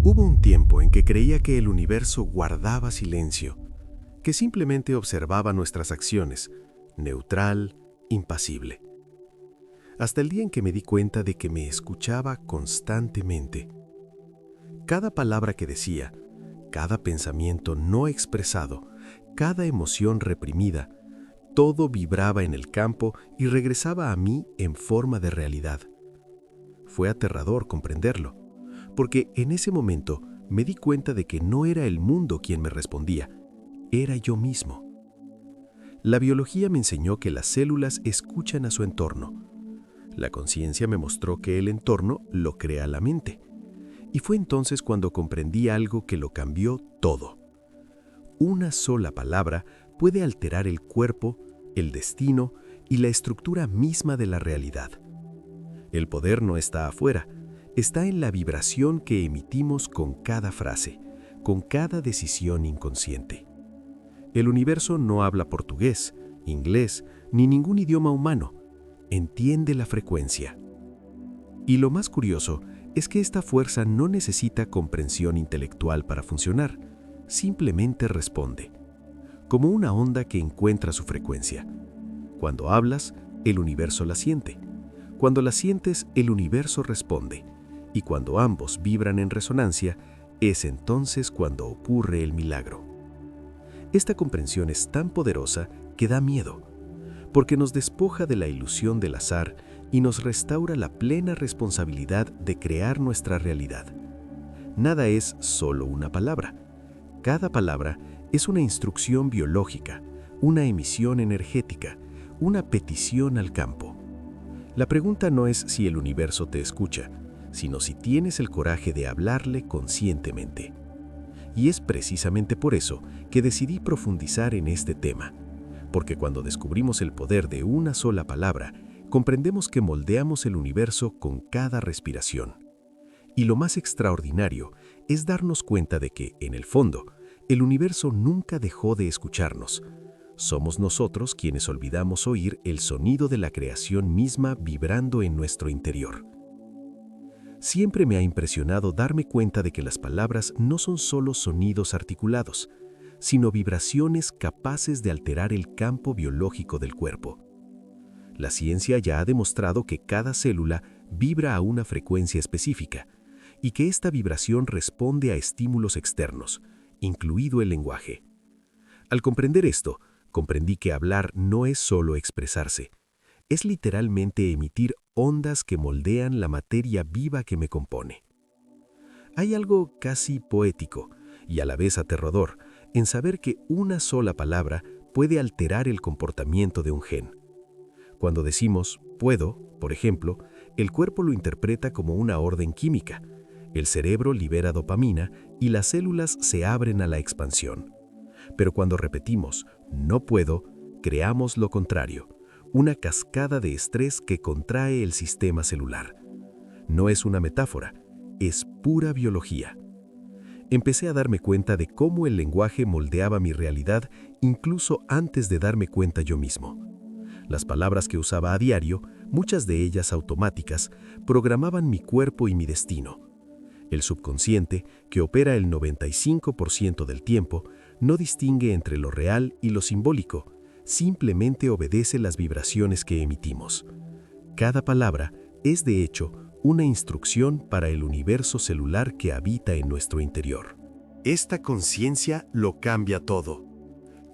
Hubo un tiempo en que creía que el universo guardaba silencio, que simplemente observaba nuestras acciones, neutral, impasible. Hasta el día en que me di cuenta de que me escuchaba constantemente. Cada palabra que decía, cada pensamiento no expresado, cada emoción reprimida, todo vibraba en el campo y regresaba a mí en forma de realidad. Fue aterrador comprenderlo, porque en ese momento me di cuenta de que no era el mundo quien me respondía, era yo mismo. La biología me enseñó que las células escuchan a su entorno. La conciencia me mostró que el entorno lo crea la mente. Y fue entonces cuando comprendí algo que lo cambió todo. Una sola palabra puede alterar el cuerpo, el destino y la estructura misma de la realidad. El poder no está afuera, está en la vibración que emitimos con cada frase, con cada decisión inconsciente. El universo no habla portugués, inglés, ni ningún idioma humano. Entiende la frecuencia. Y lo más curioso es que esta fuerza no necesita comprensión intelectual para funcionar, simplemente responde, como una onda que encuentra su frecuencia. Cuando hablas, el universo la siente. Cuando la sientes, el universo responde. Y cuando ambos vibran en resonancia, es entonces cuando ocurre el milagro. Esta comprensión es tan poderosa que da miedo, porque nos despoja de la ilusión del azar y nos restaura la plena responsabilidad de crear nuestra realidad. Nada es solo una palabra. Cada palabra es una instrucción biológica, una emisión energética, una petición al campo. La pregunta no es si el universo te escucha, sino si tienes el coraje de hablarle conscientemente. Y es precisamente por eso que decidí profundizar en este tema, porque cuando descubrimos el poder de una sola palabra, comprendemos que moldeamos el universo con cada respiración. Y lo más extraordinario es darnos cuenta de que, en el fondo, el universo nunca dejó de escucharnos. Somos nosotros quienes olvidamos oír el sonido de la creación misma vibrando en nuestro interior. Siempre me ha impresionado darme cuenta de que las palabras no son solo sonidos articulados, sino vibraciones capaces de alterar el campo biológico del cuerpo. La ciencia ya ha demostrado que cada célula vibra a una frecuencia específica y que esta vibración responde a estímulos externos, incluido el lenguaje. Al comprender esto, comprendí que hablar no es solo expresarse, es literalmente emitir ondas que moldean la materia viva que me compone. Hay algo casi poético y a la vez aterrador en saber que una sola palabra puede alterar el comportamiento de un gen. Cuando decimos «puedo», por ejemplo, el cuerpo lo interpreta como una orden química. El cerebro libera dopamina y las células se abren a la expansión. Pero cuando repetimos «no puedo», creamos lo contrario, una cascada de estrés que contrae el sistema celular. No es una metáfora, es pura biología. Empecé a darme cuenta de cómo el lenguaje moldeaba mi realidad incluso antes de darme cuenta yo mismo. Las palabras que usaba a diario, muchas de ellas automáticas, programaban mi cuerpo y mi destino. El subconsciente, que opera el 95% del tiempo, no distingue entre lo real y lo simbólico, simplemente obedece las vibraciones que emitimos. Cada palabra es, de hecho, una instrucción para el universo celular que habita en nuestro interior. Esta conciencia lo cambia todo.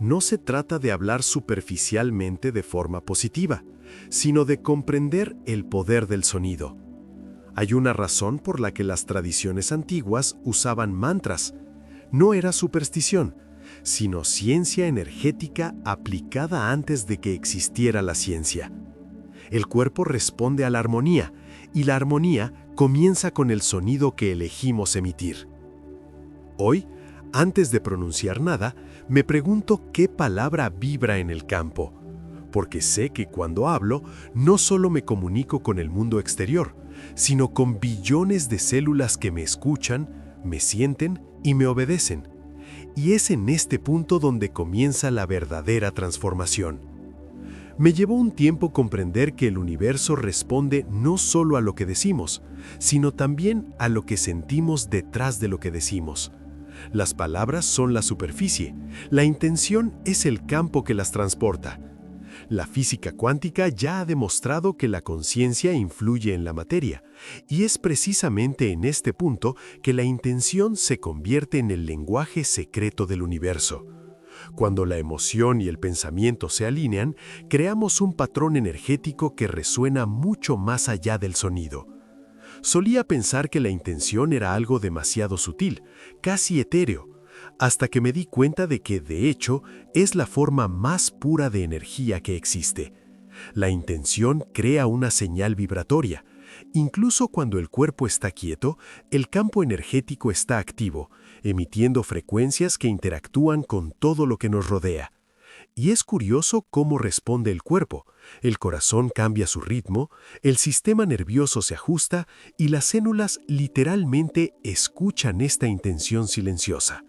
No se trata de hablar superficialmente de forma positiva, sino de comprender el poder del sonido. Hay una razón por la que las tradiciones antiguas usaban mantras. No era superstición, sino ciencia energética aplicada antes de que existiera la ciencia. El cuerpo responde a la armonía, y la armonía comienza con el sonido que elegimos emitir. Hoy, antes de pronunciar nada, me pregunto qué palabra vibra en el campo, porque sé que cuando hablo, no solo me comunico con el mundo exterior, sino con billones de células que me escuchan, me sienten y me obedecen. Y es en este punto donde comienza la verdadera transformación. Me llevó un tiempo comprender que el universo responde no solo a lo que decimos, sino también a lo que sentimos detrás de lo que decimos. Las palabras son la superficie, la intención es el campo que las transporta. La física cuántica ya ha demostrado que la conciencia influye en la materia, y es precisamente en este punto que la intención se convierte en el lenguaje secreto del universo. Cuando la emoción y el pensamiento se alinean, creamos un patrón energético que resuena mucho más allá del sonido. Solía pensar que la intención era algo demasiado sutil, casi etéreo, hasta que me di cuenta de que, de hecho, es la forma más pura de energía que existe. La intención crea una señal vibratoria. Incluso cuando el cuerpo está quieto, el campo energético está activo, emitiendo frecuencias que interactúan con todo lo que nos rodea. Y es curioso cómo responde el cuerpo. El corazón cambia su ritmo, el sistema nervioso se ajusta y las células literalmente escuchan esta intención silenciosa.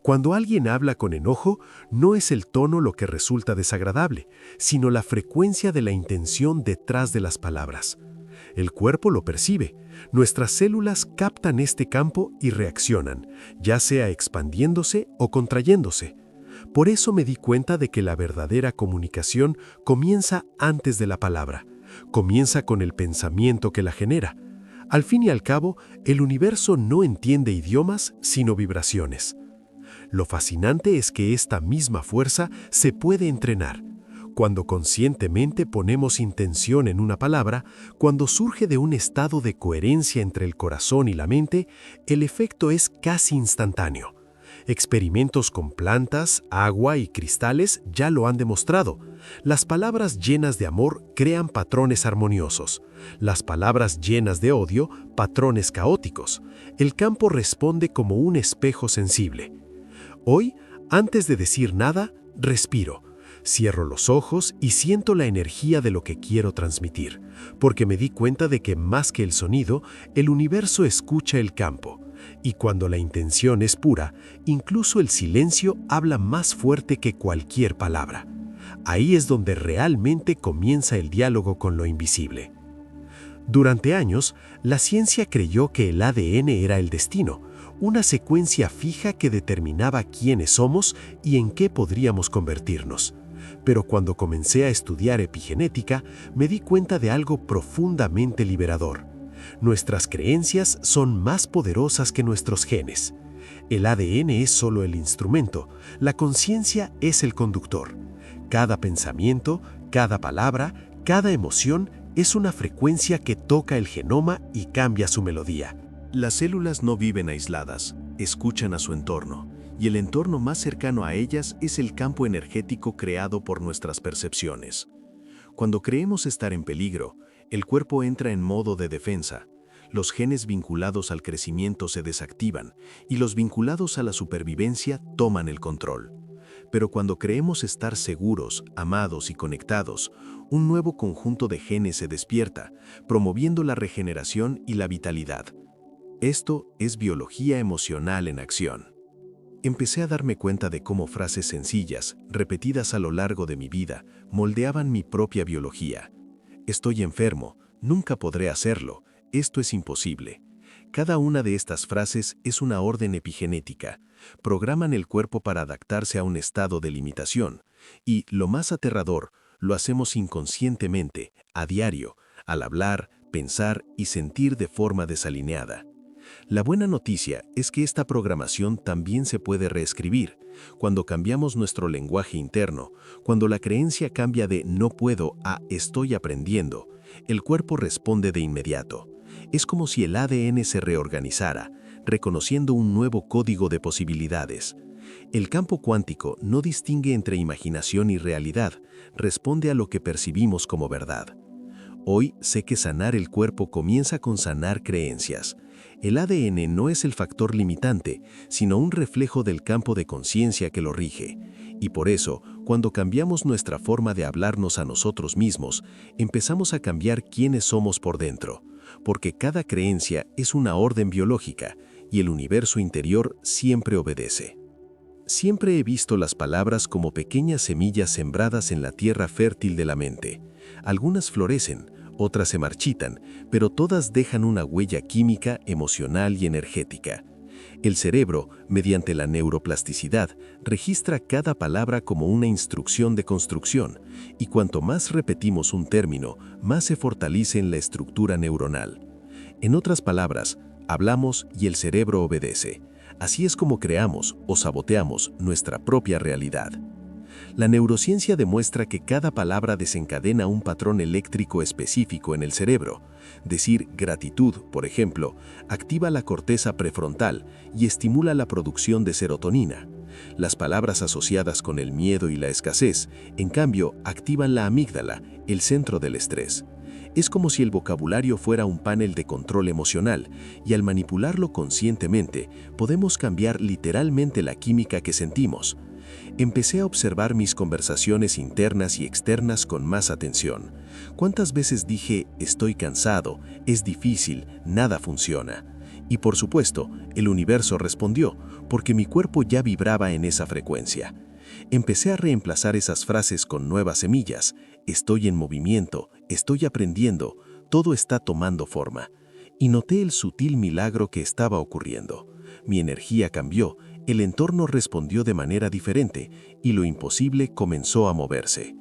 Cuando alguien habla con enojo, no es el tono lo que resulta desagradable, sino la frecuencia de la intención detrás de las palabras. El cuerpo lo percibe. Nuestras células captan este campo y reaccionan, ya sea expandiéndose o contrayéndose. Por eso me di cuenta de que la verdadera comunicación comienza antes de la palabra. Comienza con el pensamiento que la genera. Al fin y al cabo, el universo no entiende idiomas, sino vibraciones. Lo fascinante es que esta misma fuerza se puede entrenar. Cuando conscientemente ponemos intención en una palabra, cuando surge de un estado de coherencia entre el corazón y la mente, el efecto es casi instantáneo. Experimentos con plantas, agua y cristales ya lo han demostrado. Las palabras llenas de amor crean patrones armoniosos. Las palabras llenas de odio, patrones caóticos. El campo responde como un espejo sensible. Hoy, antes de decir nada, respiro. Cierro los ojos y siento la energía de lo que quiero transmitir, porque me di cuenta de que más que el sonido, el universo escucha el campo. Y cuando la intención es pura, incluso el silencio habla más fuerte que cualquier palabra. Ahí es donde realmente comienza el diálogo con lo invisible. Durante años, la ciencia creyó que el ADN era el destino, una secuencia fija que determinaba quiénes somos y en qué podríamos convertirnos. Pero cuando comencé a estudiar epigenética, me di cuenta de algo profundamente liberador. Nuestras creencias son más poderosas que nuestros genes. El ADN es solo el instrumento, la conciencia es el conductor. Cada pensamiento, cada palabra, cada emoción es una frecuencia que toca el genoma y cambia su melodía. Las células no viven aisladas, escuchan a su entorno, y el entorno más cercano a ellas es el campo energético creado por nuestras percepciones. Cuando creemos estar en peligro, el cuerpo entra en modo de defensa. Los genes vinculados al crecimiento se desactivan y los vinculados a la supervivencia toman el control. Pero cuando creemos estar seguros, amados y conectados, un nuevo conjunto de genes se despierta, promoviendo la regeneración y la vitalidad. Esto es biología emocional en acción. Empecé a darme cuenta de cómo frases sencillas, repetidas a lo largo de mi vida, moldeaban mi propia biología. Estoy enfermo, nunca podré hacerlo, esto es imposible. Cada una de estas frases es una orden epigenética. Programan el cuerpo para adaptarse a un estado de limitación. Y, lo más aterrador, lo hacemos inconscientemente, a diario, al hablar, pensar y sentir de forma desalineada. La buena noticia es que esta programación también se puede reescribir. Cuando cambiamos nuestro lenguaje interno, cuando la creencia cambia de no puedo a estoy aprendiendo, el cuerpo responde de inmediato. Es como si el ADN se reorganizara, reconociendo un nuevo código de posibilidades. El campo cuántico no distingue entre imaginación y realidad, responde a lo que percibimos como verdad. Hoy sé que sanar el cuerpo comienza con sanar creencias. El ADN no es el factor limitante, sino un reflejo del campo de conciencia que lo rige. Y por eso, cuando cambiamos nuestra forma de hablarnos a nosotros mismos, empezamos a cambiar quiénes somos por dentro. Porque cada creencia es una orden biológica y el universo interior siempre obedece. Siempre he visto las palabras como pequeñas semillas sembradas en la tierra fértil de la mente. Algunas florecen, otras se marchitan, pero todas dejan una huella química, emocional y energética. El cerebro, mediante la neuroplasticidad, registra cada palabra como una instrucción de construcción, y cuanto más repetimos un término, más se fortalece en la estructura neuronal. En otras palabras, hablamos y el cerebro obedece. Así es como creamos o saboteamos nuestra propia realidad. La neurociencia demuestra que cada palabra desencadena un patrón eléctrico específico en el cerebro. Decir gratitud, por ejemplo, activa la corteza prefrontal y estimula la producción de serotonina. Las palabras asociadas con el miedo y la escasez, en cambio, activan la amígdala, el centro del estrés. Es como si el vocabulario fuera un panel de control emocional, y al manipularlo conscientemente, podemos cambiar literalmente la química que sentimos. Empecé a observar mis conversaciones internas y externas con más atención. ¿Cuántas veces dije, estoy cansado, es difícil, nada funciona? Y por supuesto, el universo respondió, porque mi cuerpo ya vibraba en esa frecuencia. Empecé a reemplazar esas frases con nuevas semillas. Estoy en movimiento, estoy aprendiendo, todo está tomando forma. Y noté el sutil milagro que estaba ocurriendo. Mi energía cambió, el entorno respondió de manera diferente y lo imposible comenzó a moverse.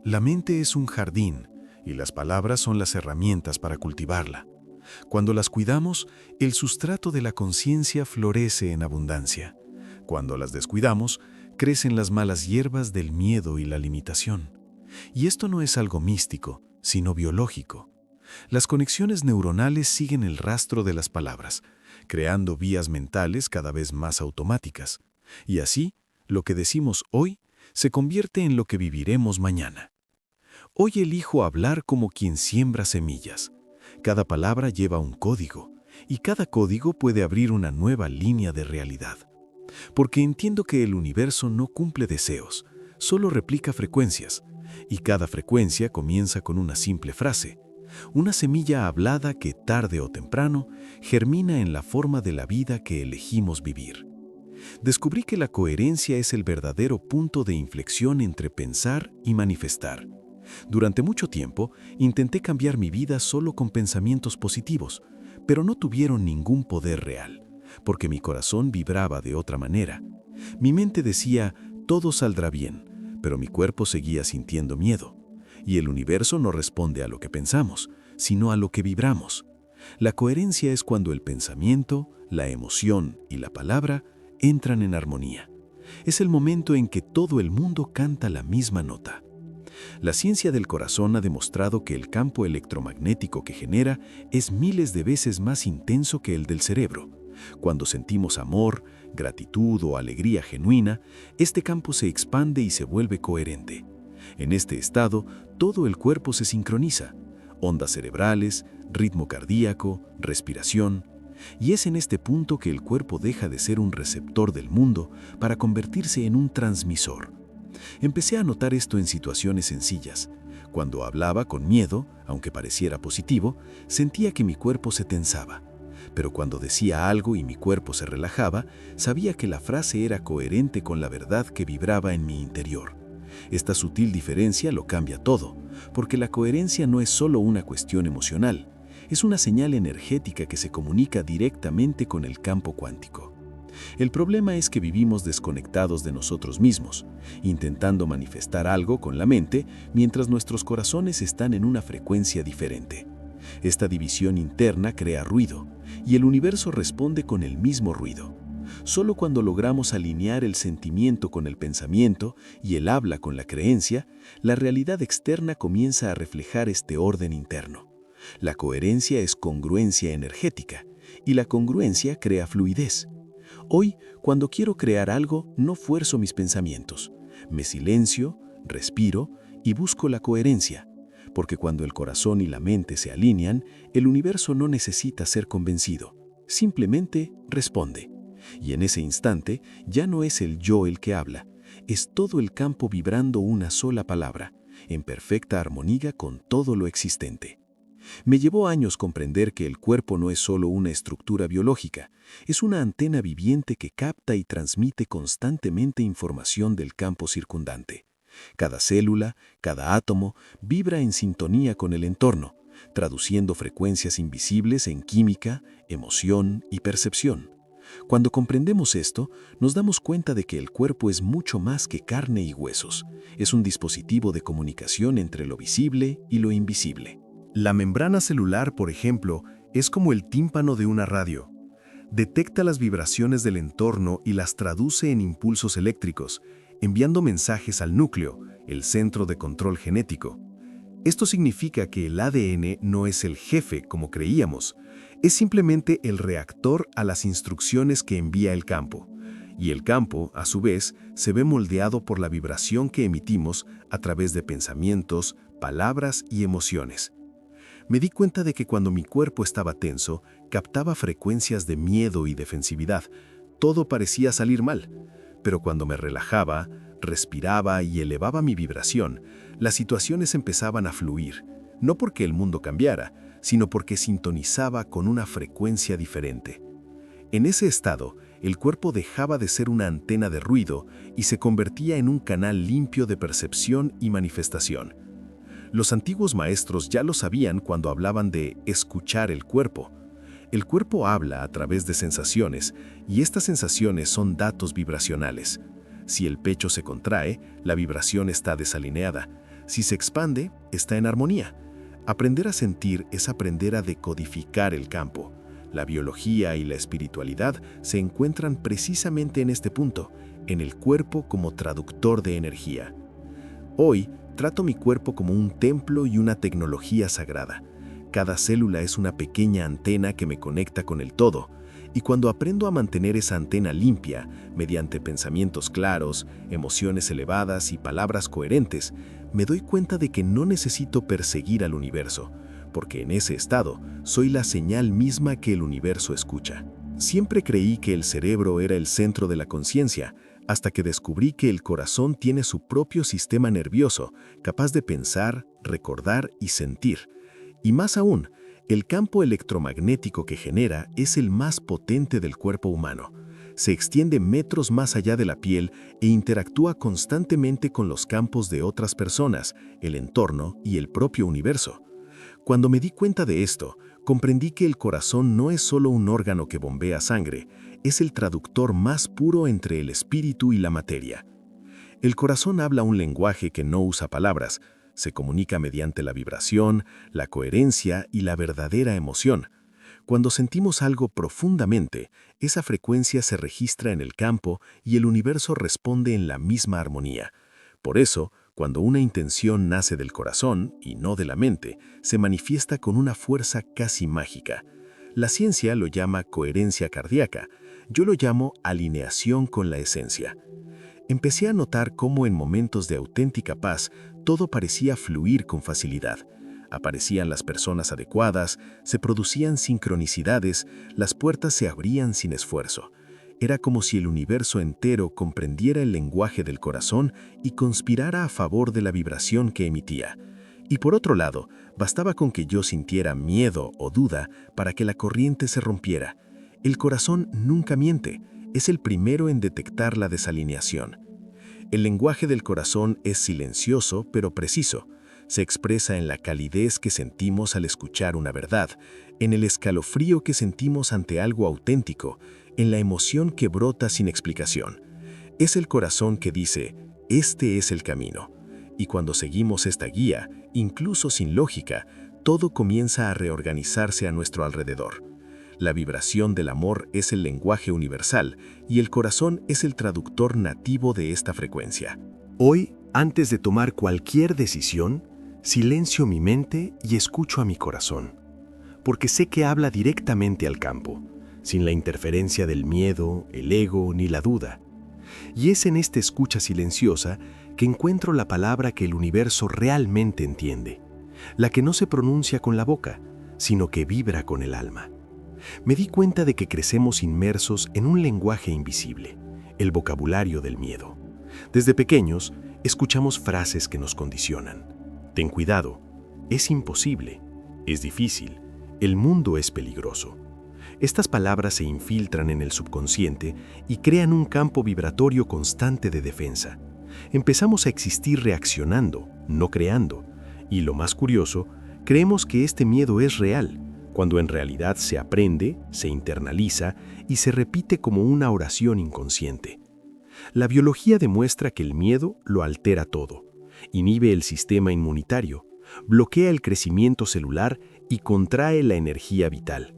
La mente es un jardín y las palabras son las herramientas para cultivarla. Cuando las cuidamos, el sustrato de la conciencia florece en abundancia. Cuando las descuidamos, crecen las malas hierbas del miedo y la limitación. Y esto no es algo místico, sino biológico. Las conexiones neuronales siguen el rastro de las palabras, creando vías mentales cada vez más automáticas. Y así, lo que decimos hoy se convierte en lo que viviremos mañana. Hoy elijo hablar como quien siembra semillas. Cada palabra lleva un código, y cada código puede abrir una nueva línea de realidad. Porque entiendo que el universo no cumple deseos, solo replica frecuencias, y cada frecuencia comienza con una simple frase. Una semilla hablada que tarde o temprano germina en la forma de la vida que elegimos vivir. Descubrí que la coherencia es el verdadero punto de inflexión entre pensar y manifestar. Durante mucho tiempo intenté cambiar mi vida solo con pensamientos positivos, pero no tuvieron ningún poder real, porque mi corazón vibraba de otra manera. Mi mente decía, todo saldrá bien, pero mi cuerpo seguía sintiendo miedo. Y el universo no responde a lo que pensamos, sino a lo que vibramos. La coherencia es cuando el pensamiento, la emoción y la palabra entran en armonía. Es el momento en que todo el mundo canta la misma nota. La ciencia del corazón ha demostrado que el campo electromagnético que genera es miles de veces más intenso que el del cerebro. Cuando sentimos amor, gratitud o alegría genuina, este campo se expande y se vuelve coherente. En este estado, todo el cuerpo se sincroniza, ondas cerebrales, ritmo cardíaco, respiración, y es en este punto que el cuerpo deja de ser un receptor del mundo para convertirse en un transmisor. Empecé a notar esto en situaciones sencillas. Cuando hablaba con miedo, aunque pareciera positivo, sentía que mi cuerpo se tensaba. Pero cuando decía algo y mi cuerpo se relajaba, sabía que la frase era coherente con la verdad que vibraba en mi interior. Esta sutil diferencia lo cambia todo, porque la coherencia no es solo una cuestión emocional, es una señal energética que se comunica directamente con el campo cuántico. El problema es que vivimos desconectados de nosotros mismos, intentando manifestar algo con la mente mientras nuestros corazones están en una frecuencia diferente. Esta división interna crea ruido, y el universo responde con el mismo ruido. Solo cuando logramos alinear el sentimiento con el pensamiento y el habla con la creencia, la realidad externa comienza a reflejar este orden interno. La coherencia es congruencia energética, y la congruencia crea fluidez. Hoy, cuando quiero crear algo, no fuerzo mis pensamientos. Me silencio, respiro y busco la coherencia, porque cuando el corazón y la mente se alinean, el universo no necesita ser convencido, simplemente responde. Y en ese instante ya no es el yo el que habla, es todo el campo vibrando una sola palabra, en perfecta armonía con todo lo existente. Me llevó años comprender que el cuerpo no es solo una estructura biológica, es una antena viviente que capta y transmite constantemente información del campo circundante. Cada célula, cada átomo, vibra en sintonía con el entorno, traduciendo frecuencias invisibles en química, emoción y percepción. Cuando comprendemos esto, nos damos cuenta de que el cuerpo es mucho más que carne y huesos. Es un dispositivo de comunicación entre lo visible y lo invisible. La membrana celular, por ejemplo, es como el tímpano de una radio. Detecta las vibraciones del entorno y las traduce en impulsos eléctricos, enviando mensajes al núcleo, el centro de control genético. Esto significa que el ADN no es el jefe como creíamos, es simplemente el reactor a las instrucciones que envía el campo. Y el campo, a su vez, se ve moldeado por la vibración que emitimos a través de pensamientos, palabras y emociones. Me di cuenta de que cuando mi cuerpo estaba tenso, captaba frecuencias de miedo y defensividad. Todo parecía salir mal. Pero cuando me relajaba, respiraba y elevaba mi vibración, las situaciones empezaban a fluir, no porque el mundo cambiara, sino porque sintonizaba con una frecuencia diferente. En ese estado, el cuerpo dejaba de ser una antena de ruido y se convertía en un canal limpio de percepción y manifestación. Los antiguos maestros ya lo sabían cuando hablaban de escuchar el cuerpo. El cuerpo habla a través de sensaciones, y estas sensaciones son datos vibracionales. Si el pecho se contrae, la vibración está desalineada. Si se expande, está en armonía. Aprender a sentir es aprender a decodificar el campo. La biología y la espiritualidad se encuentran precisamente en este punto, en el cuerpo como traductor de energía. Hoy, trato mi cuerpo como un templo y una tecnología sagrada. Cada célula es una pequeña antena que me conecta con el todo, y cuando aprendo a mantener esa antena limpia, mediante pensamientos claros, emociones elevadas y palabras coherentes, me doy cuenta de que no necesito perseguir al universo, porque en ese estado soy la señal misma que el universo escucha. Siempre creí que el cerebro era el centro de la conciencia, hasta que descubrí que el corazón tiene su propio sistema nervioso, capaz de pensar, recordar y sentir. Y más aún, el campo electromagnético que genera es el más potente del cuerpo humano. Se extiende metros más allá de la piel e interactúa constantemente con los campos de otras personas, el entorno y el propio universo. Cuando me di cuenta de esto, comprendí que el corazón no es solo un órgano que bombea sangre, es el traductor más puro entre el espíritu y la materia. El corazón habla un lenguaje que no usa palabras, se comunica mediante la vibración, la coherencia y la verdadera emoción. Cuando sentimos algo profundamente, esa frecuencia se registra en el campo y el universo responde en la misma armonía. Por eso, cuando una intención nace del corazón y no de la mente, se manifiesta con una fuerza casi mágica. La ciencia lo llama coherencia cardíaca, yo lo llamo alineación con la esencia. Empecé a notar cómo en momentos de auténtica paz todo parecía fluir con facilidad. Aparecían las personas adecuadas, se producían sincronicidades, las puertas se abrían sin esfuerzo. Era como si el universo entero comprendiera el lenguaje del corazón y conspirara a favor de la vibración que emitía. Y por otro lado, bastaba con que yo sintiera miedo o duda para que la corriente se rompiera. El corazón nunca miente, es el primero en detectar la desalineación. El lenguaje del corazón es silencioso pero preciso. Se expresa en la calidez que sentimos al escuchar una verdad, en el escalofrío que sentimos ante algo auténtico, en la emoción que brota sin explicación. Es el corazón que dice, este es el camino. Y cuando seguimos esta guía, incluso sin lógica, todo comienza a reorganizarse a nuestro alrededor. La vibración del amor es el lenguaje universal y el corazón es el traductor nativo de esta frecuencia. Hoy, antes de tomar cualquier decisión, silencio mi mente y escucho a mi corazón, porque sé que habla directamente al campo, sin la interferencia del miedo, el ego ni la duda. Y es en esta escucha silenciosa que encuentro la palabra que el universo realmente entiende, la que no se pronuncia con la boca, sino que vibra con el alma. Me di cuenta de que crecemos inmersos en un lenguaje invisible, el vocabulario del miedo. Desde pequeños, escuchamos frases que nos condicionan. Ten cuidado, es imposible, Es difícil. El mundo es peligroso. Estas palabras se infiltran en el subconsciente y crean un campo vibratorio constante de defensa. Empezamos a existir reaccionando, no creando. Y lo más curioso, creemos que este miedo es real, cuando en realidad se aprende, se internaliza y se repite como una oración inconsciente. La biología demuestra que el miedo lo altera todo, inhibe el sistema inmunitario, bloquea el crecimiento celular y contrae la energía vital.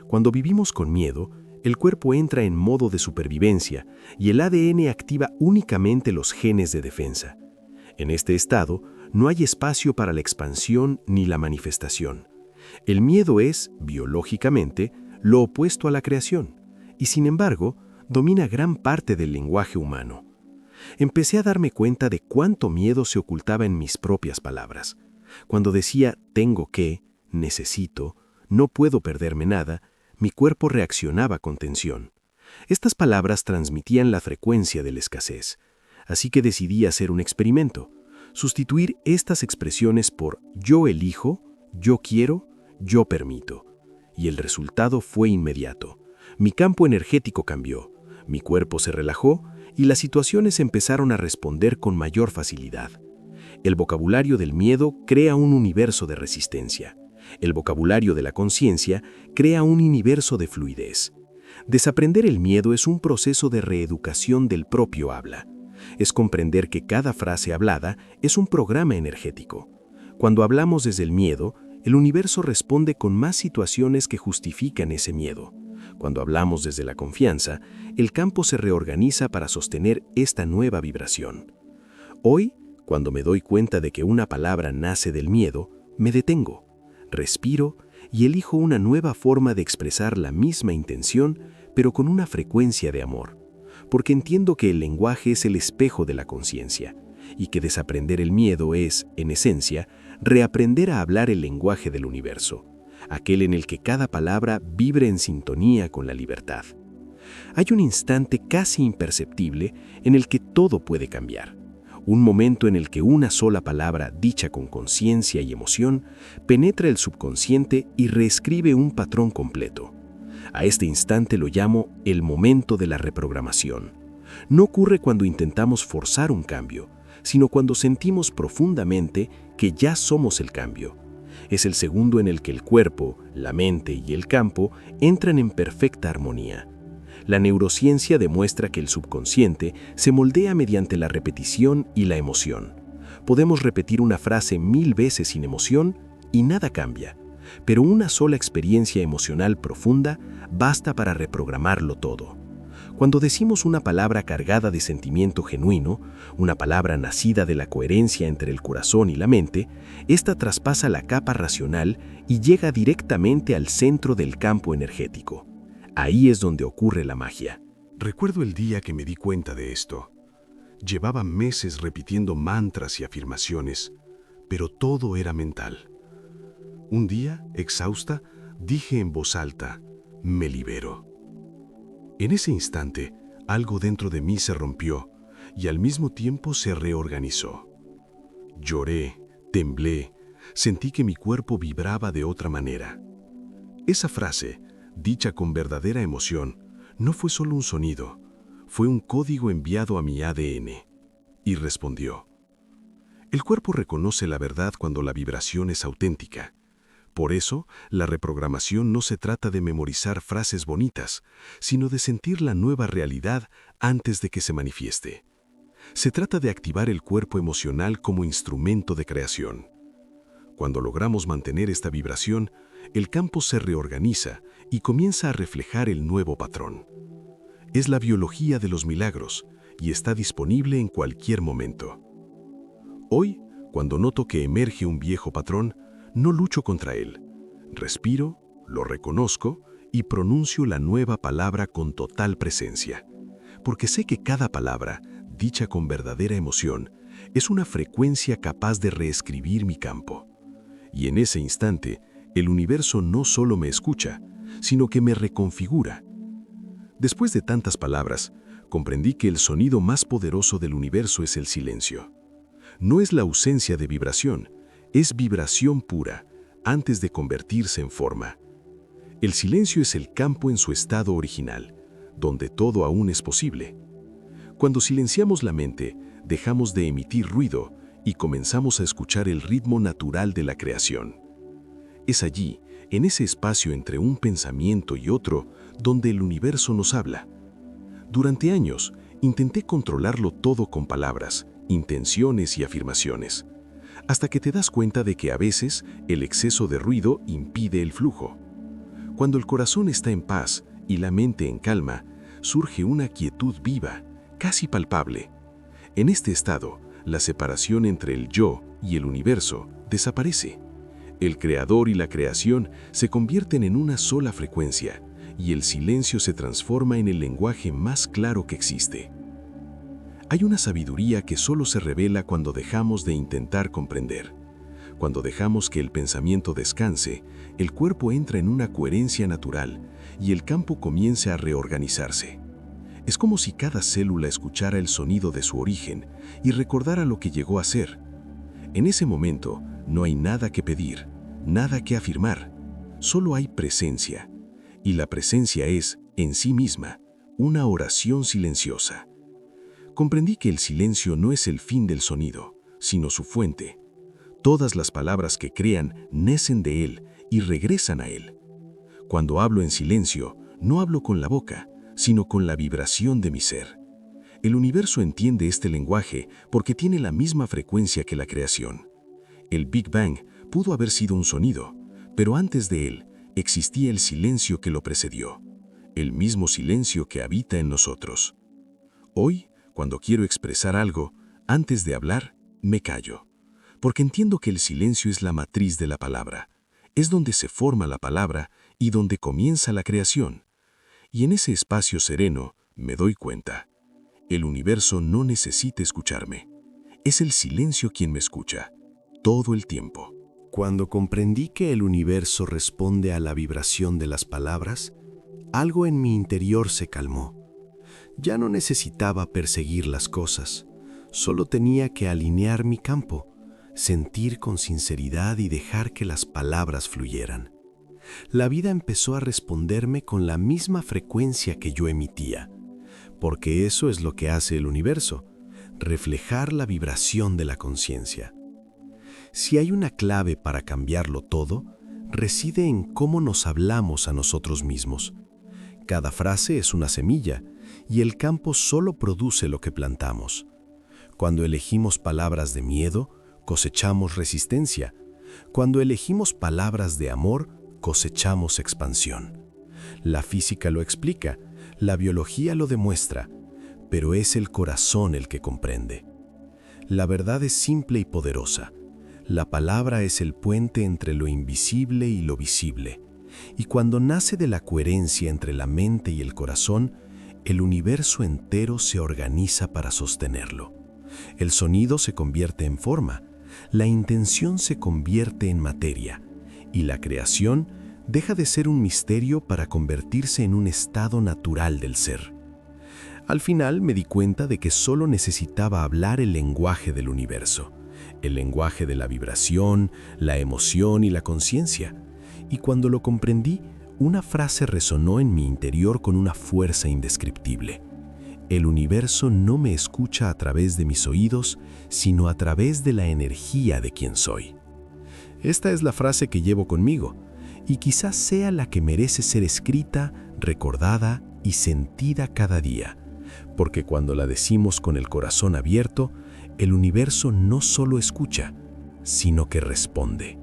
Cuando vivimos con miedo, el cuerpo entra en modo de supervivencia y el ADN activa únicamente los genes de defensa. En este estado, no hay espacio para la expansión ni la manifestación. El miedo es, biológicamente, lo opuesto a la creación, y sin embargo, domina gran parte del lenguaje humano. Empecé a darme cuenta de cuánto miedo se ocultaba en mis propias palabras. Cuando decía tengo que, necesito, no puedo perderme nada, mi cuerpo reaccionaba con tensión. Estas palabras transmitían la frecuencia de la escasez, así que decidí hacer un experimento, sustituir estas expresiones por yo elijo, yo quiero, yo permito. Y el resultado fue inmediato. Mi campo energético cambió, mi cuerpo se relajó y las situaciones empezaron a responder con mayor facilidad. El vocabulario del miedo crea un universo de resistencia. El vocabulario de la conciencia crea un universo de fluidez. Desaprender el miedo es un proceso de reeducación del propio habla. Es comprender que cada frase hablada es un programa energético. Cuando hablamos desde el miedo, el universo responde con más situaciones que justifican ese miedo. Cuando hablamos desde la confianza, el campo se reorganiza para sostener esta nueva vibración. Hoy, cuando me doy cuenta de que una palabra nace del miedo, me detengo, respiro y elijo una nueva forma de expresar la misma intención, pero con una frecuencia de amor, porque entiendo que el lenguaje es el espejo de la conciencia y que desaprender el miedo es, en esencia, reaprender a hablar el lenguaje del universo, aquel en el que cada palabra vibre en sintonía con la libertad. Hay un instante casi imperceptible en el que todo puede cambiar. Un momento en el que una sola palabra dicha con conciencia y emoción penetra el subconsciente y reescribe un patrón completo. A este instante lo llamo el momento de la reprogramación. No ocurre cuando intentamos forzar un cambio, sino cuando sentimos profundamente que ya somos el cambio. Es el segundo en el que el cuerpo, la mente y el campo entran en perfecta armonía. La neurociencia demuestra que el subconsciente se moldea mediante la repetición y la emoción. Podemos repetir una frase 1000 veces sin emoción y nada cambia, pero una sola experiencia emocional profunda basta para reprogramarlo todo. Cuando decimos una palabra cargada de sentimiento genuino, una palabra nacida de la coherencia entre el corazón y la mente, esta traspasa la capa racional y llega directamente al centro del campo energético. Ahí es donde ocurre la magia. Recuerdo el día que me di cuenta de esto. Llevaba meses repitiendo mantras y afirmaciones, pero todo era mental. Un día, exhausta, dije en voz alta, me libero. En ese instante, algo dentro de mí se rompió y al mismo tiempo se reorganizó. Lloré, temblé, sentí que mi cuerpo vibraba de otra manera. Esa frase, dicha con verdadera emoción, no fue solo un sonido, fue un código enviado a mi ADN. Y respondió. El cuerpo reconoce la verdad cuando la vibración es auténtica. Por eso, la reprogramación no se trata de memorizar frases bonitas, sino de sentir la nueva realidad antes de que se manifieste. Se trata de activar el cuerpo emocional como instrumento de creación. Cuando logramos mantener esta vibración, el campo se reorganiza y comienza a reflejar el nuevo patrón. Es la biología de los milagros y está disponible en cualquier momento. Hoy, cuando noto que emerge un viejo patrón, no lucho contra él. Respiro, lo reconozco y pronuncio la nueva palabra con total presencia, porque sé que cada palabra, dicha con verdadera emoción, es una frecuencia capaz de reescribir mi campo. Y en ese instante, el universo no solo me escucha, sino que me reconfigura. Después de tantas palabras, comprendí que el sonido más poderoso del universo es el silencio. No es la ausencia de vibración, es vibración pura, antes de convertirse en forma. El silencio es el campo en su estado original, donde todo aún es posible. Cuando silenciamos la mente, dejamos de emitir ruido y comenzamos a escuchar el ritmo natural de la creación. Es allí, en ese espacio entre un pensamiento y otro, donde el universo nos habla. Durante años, intenté controlarlo todo con palabras, intenciones y afirmaciones, hasta que te das cuenta de que a veces el exceso de ruido impide el flujo. Cuando el corazón está en paz y la mente en calma, surge una quietud viva, casi palpable. En este estado, la separación entre el yo y el universo desaparece. El creador y la creación se convierten en una sola frecuencia, y el silencio se transforma en el lenguaje más claro que existe. Hay una sabiduría que solo se revela cuando dejamos de intentar comprender. Cuando dejamos que el pensamiento descanse, el cuerpo entra en una coherencia natural y el campo comienza a reorganizarse. Es como si cada célula escuchara el sonido de su origen y recordara lo que llegó a ser. En ese momento no hay nada que pedir, nada que afirmar, solo hay presencia. Y la presencia es, en sí misma, una oración silenciosa. Comprendí que el silencio no es el fin del sonido, sino su fuente. Todas las palabras que crean nacen de él y regresan a él. Cuando hablo en silencio, no hablo con la boca, sino con la vibración de mi ser. El universo entiende este lenguaje porque tiene la misma frecuencia que la creación. El Big Bang pudo haber sido un sonido, pero antes de él existía el silencio que lo precedió, el mismo silencio que habita en nosotros. Hoy, cuando quiero expresar algo, antes de hablar, me callo, porque entiendo que el silencio es la matriz de la palabra, es donde se forma la palabra y donde comienza la creación. Y en ese espacio sereno me doy cuenta. El universo no necesita escucharme. Es el silencio quien me escucha, todo el tiempo. Cuando comprendí que el universo responde a la vibración de las palabras, algo en mi interior se calmó. Ya no necesitaba perseguir las cosas, solo tenía que alinear mi campo, sentir con sinceridad y dejar que las palabras fluyeran. La vida empezó a responderme con la misma frecuencia que yo emitía, porque eso es lo que hace el universo, reflejar la vibración de la conciencia. Si hay una clave para cambiarlo todo, reside en cómo nos hablamos a nosotros mismos. Cada frase es una semilla, y el campo solo produce lo que plantamos. Cuando elegimos palabras de miedo, cosechamos resistencia. Cuando elegimos palabras de amor, cosechamos expansión. La física lo explica, la biología lo demuestra, pero es el corazón el que comprende. La verdad es simple y poderosa. La palabra es el puente entre lo invisible y lo visible, y cuando nace de la coherencia entre la mente y el corazón, el universo entero se organiza para sostenerlo. El sonido se convierte en forma, la intención se convierte en materia, y la creación deja de ser un misterio para convertirse en un estado natural del ser. Al final me di cuenta de que solo necesitaba hablar el lenguaje del universo, el lenguaje de la vibración, la emoción y la conciencia. Y cuando lo comprendí, una frase resonó en mi interior con una fuerza indescriptible. El universo no me escucha a través de mis oídos, sino a través de la energía de quien soy. Esta es la frase que llevo conmigo, y quizás sea la que merece ser escrita, recordada y sentida cada día, porque cuando la decimos con el corazón abierto, el universo no solo escucha, sino que responde.